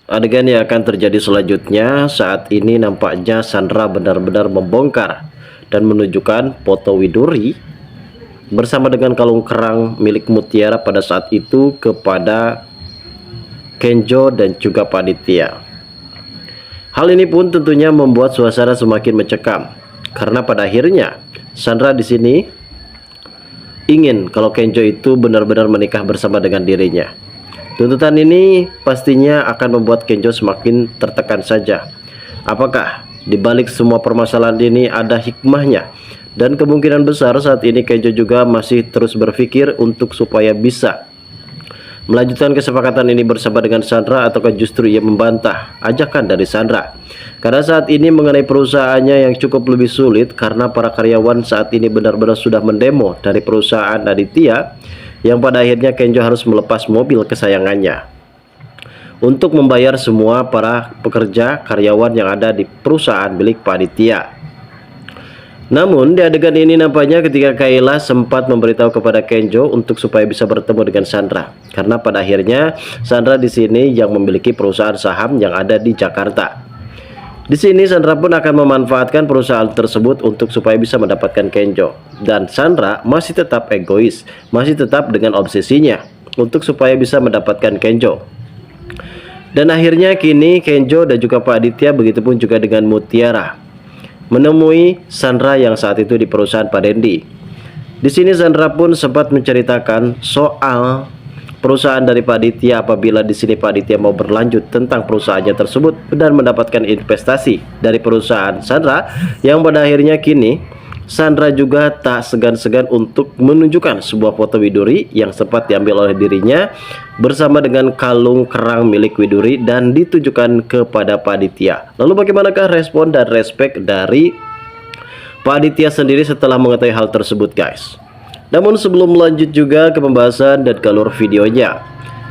adegan yang akan terjadi selanjutnya. Saat ini nampaknya Sandra benar-benar membongkar dan menunjukkan foto Widuri bersama dengan kalung kerang milik Mutiara pada saat itu kepada Kenjo dan juga Panitia. Hal ini pun tentunya membuat suasana semakin mencekam karena pada akhirnya Sandra di sini ingin kalau Kenjo itu benar-benar menikah bersama dengan dirinya. Tuntutan ini pastinya akan membuat Kenjo semakin tertekan saja. Apakah di balik semua permasalahan ini ada hikmahnya? Dan kemungkinan besar saat ini Kenjo juga masih terus berpikir untuk supaya bisa melanjutkan kesepakatan ini bersama dengan Sandra, ataukah justru ia membantah ajakan dari Sandra. Karena saat ini mengenai perusahaannya yang cukup lebih sulit karena para karyawan saat ini benar-benar sudah mendemo dari perusahaan Aditya, yang pada akhirnya Kenjo harus melepas mobil kesayangannya untuk membayar semua para pekerja karyawan yang ada di perusahaan milik Pak Aditya. Namun di adegan ini nampaknya ketika Kayla sempat memberitahu kepada Kenjo untuk supaya bisa bertemu dengan Sandra, karena pada akhirnya Sandra di sini yang memiliki perusahaan saham yang ada di Jakarta. Di sini Sandra pun akan memanfaatkan perusahaan tersebut untuk supaya bisa mendapatkan Kenjo, dan Sandra masih tetap egois, masih tetap dengan obsesinya untuk supaya bisa mendapatkan Kenjo. Dan akhirnya kini Kenjo dan juga Pak Aditya, begitupun juga dengan Mutiara, menemui Sandra yang saat itu di perusahaan Pak Dendi. Di sini Sandra pun sempat menceritakan soal perusahaan dari Pak Aditya, apabila di sini Pak Aditya mau berlanjut tentang perusahaannya tersebut dan mendapatkan investasi dari perusahaan Sandra, yang pada akhirnya kini Sandra juga tak segan-segan untuk menunjukkan sebuah foto Widuri yang sempat diambil oleh dirinya bersama dengan kalung kerang milik Widuri dan ditujukan kepada Pak Aditya. Lalu bagaimanakah respon dan respek dari Pak Aditya sendiri setelah mengetahui hal tersebut, guys? Namun sebelum melanjut juga ke pembahasan dan ke alur videonya,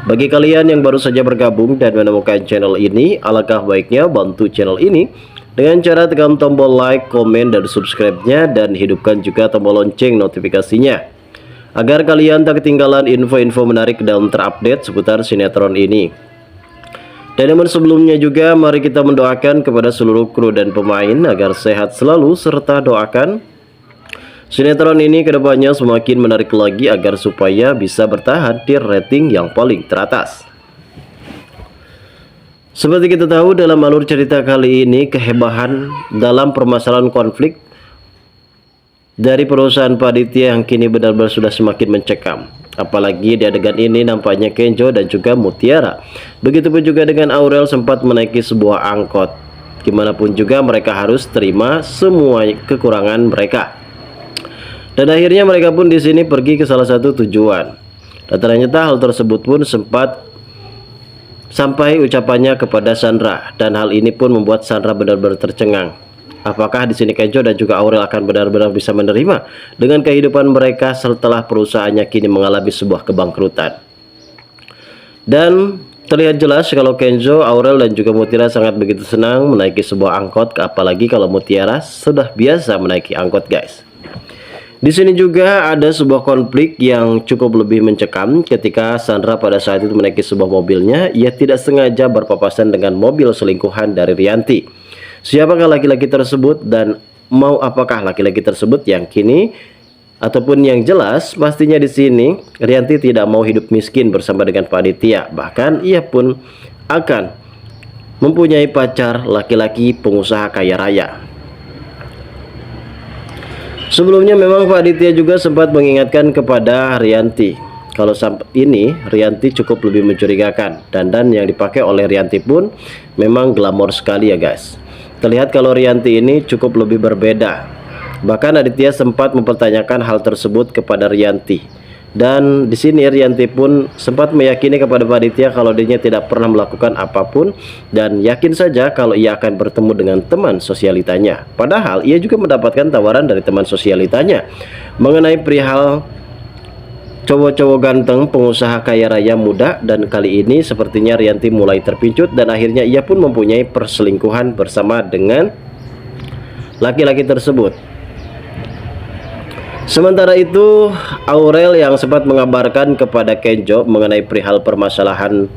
bagi kalian yang baru saja bergabung dan menemukan channel ini, alangkah baiknya bantu channel ini dengan cara tekan tombol like, komen, dan subscribe-nya, dan hidupkan juga tombol lonceng notifikasinya agar kalian tak ketinggalan info-info menarik dan terupdate seputar sinetron ini. Dan namun sebelumnya juga mari kita mendoakan kepada seluruh kru dan pemain agar sehat selalu, serta doakan sinetron ini kedepannya semakin menarik lagi agar supaya bisa bertahan di rating yang paling teratas. Seperti kita tahu, dalam alur cerita kali ini, kehebahan dalam permasalahan konflik dari perusahaan Pak Aditya yang kini benar-benar sudah semakin mencekam. Apalagi di adegan ini nampaknya Kenjo dan juga Mutiara, begitupun juga dengan Aurel, sempat menaiki sebuah angkot. Gimanapun juga mereka harus terima semua kekurangan mereka. Dan akhirnya mereka pun di sini pergi ke salah satu tujuan. Dan ternyata hal tersebut pun sempat sampai ucapannya kepada Sandra, dan hal ini pun membuat Sandra benar-benar tercengang. Apakah di sini Kenjo dan juga Aurel akan benar-benar bisa menerima dengan kehidupan mereka setelah perusahaannya kini mengalami sebuah kebangkrutan? Dan terlihat jelas kalau Kenjo, Aurel, dan juga Mutiara sangat begitu senang menaiki sebuah angkot, apalagi kalau Mutiara sudah biasa menaiki angkot, guys. Di sini juga ada sebuah konflik yang cukup lebih mencekam ketika Sandra pada saat itu menaiki sebuah mobilnya. Ia tidak sengaja berpapasan dengan mobil selingkuhan dari Rianti. Siapakah laki-laki tersebut dan mau apakah laki-laki tersebut yang kini ataupun yang jelas pastinya di sini Rianti tidak mau hidup miskin bersama dengan Pak Aditya. Bahkan ia pun akan mempunyai pacar laki-laki pengusaha kaya raya. Sebelumnya memang Pak Aditya juga sempat mengingatkan kepada Rianti kalau sampai ini Rianti cukup lebih mencurigakan. Dandan yang dipakai oleh Rianti pun memang glamor sekali ya, guys. Terlihat kalau Rianti ini cukup lebih berbeda. Bahkan Aditya sempat mempertanyakan hal tersebut kepada Rianti. Dan di sini Rianti pun sempat meyakini kepada Pak Aditya kalau dirinya tidak pernah melakukan apapun, dan yakin saja kalau ia akan bertemu dengan teman sosialitanya. Padahal ia juga mendapatkan tawaran dari teman sosialitanya mengenai perihal cowok-cowok ganteng pengusaha kaya raya muda, dan kali ini sepertinya Rianti mulai terpincut dan akhirnya ia pun mempunyai perselingkuhan bersama dengan laki-laki tersebut. Sementara itu Aurel yang sempat mengabarkan kepada Kenjo mengenai perihal permasalahan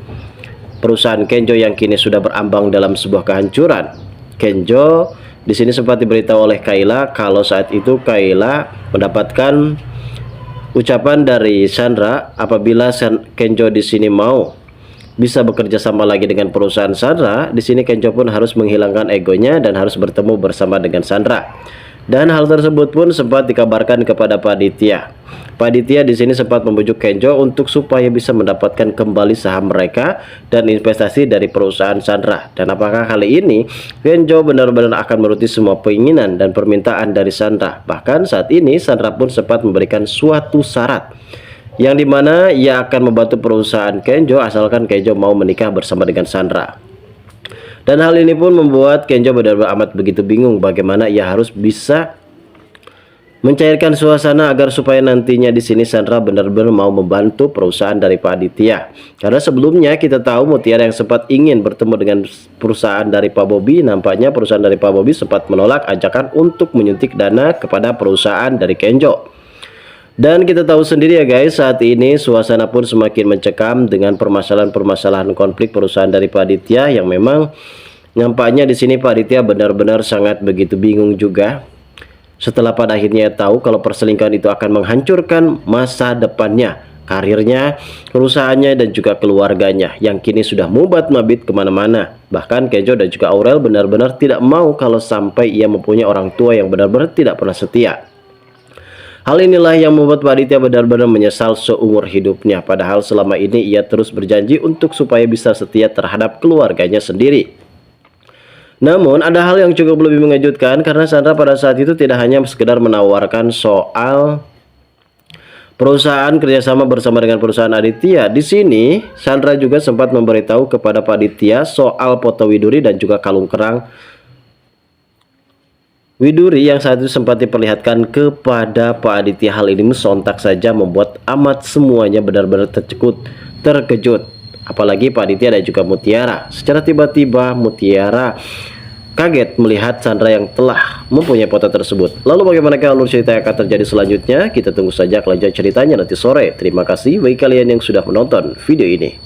perusahaan Kenjo yang kini sudah berambang dalam sebuah kehancuran. Kenjo di sini sempat diberitahu oleh Kayla kalau saat itu Kayla mendapatkan ucapan dari Sandra apabila Kenjo di sini mau bisa bekerja sama lagi dengan perusahaan Sandra. Di sini Kenjo pun harus menghilangkan egonya dan harus bertemu bersama dengan Sandra. Dan hal tersebut pun sempat dikabarkan kepada Pak Aditya. Pak Aditya di sini sempat membujuk Kenjo untuk supaya bisa mendapatkan kembali saham mereka dan investasi dari perusahaan Sandra. Dan apakah kali ini Kenjo benar-benar akan menuruti semua keinginan dan permintaan dari Sandra? Bahkan saat ini Sandra pun sempat memberikan suatu syarat yang dimana ia akan membantu perusahaan Kenjo asalkan Kenjo mau menikah bersama dengan Sandra. Dan hal ini pun membuat Kenjo benar-benar amat begitu bingung bagaimana ia harus bisa mencairkan suasana agar supaya nantinya di sini Sandra benar-benar mau membantu perusahaan dari Pak Aditya. Karena sebelumnya kita tahu Mutiara yang sempat ingin bertemu dengan perusahaan dari Pak Bobby, nampaknya perusahaan dari Pak Bobby sempat menolak ajakan untuk menyuntik dana kepada perusahaan dari Kenjo. Dan kita tahu sendiri ya guys, saat ini suasana pun semakin mencekam dengan permasalahan-permasalahan konflik perusahaan dari Pak Aditya yang memang nampaknya di sini Pak Aditya benar-benar sangat begitu bingung juga. Setelah pada akhirnya tahu kalau perselingkuhan itu akan menghancurkan masa depannya, karirnya, perusahaannya dan juga keluarganya yang kini sudah mubat-mabit kemana-mana. Bahkan Kenjo dan juga Aurel benar-benar tidak mau kalau sampai ia mempunyai orang tua yang benar-benar tidak pernah setia. Hal inilah yang membuat Pak Aditya benar-benar menyesal seumur hidupnya. Padahal selama ini ia terus berjanji untuk supaya bisa setia terhadap keluarganya sendiri. Namun ada hal yang cukup lebih mengejutkan karena Sandra pada saat itu tidak hanya sekedar menawarkan soal perusahaan kerjasama bersama dengan perusahaan Aditya. Di sini Sandra juga sempat memberitahu kepada Pak Aditya soal foto Widuri dan juga kalung kerang Widuri yang saat itu sempat diperlihatkan kepada Pak Aditya. Hal ini sontak saja membuat amat semuanya benar-benar terkejut. Apalagi Pak Aditya dan juga Mutiara. Secara tiba-tiba Mutiara kaget melihat Sandra yang telah mempunyai foto tersebut. Lalu bagaimana alur cerita yang akan terjadi selanjutnya? Kita tunggu saja kelanjutan ceritanya nanti sore. Terima kasih bagi kalian yang sudah menonton video ini.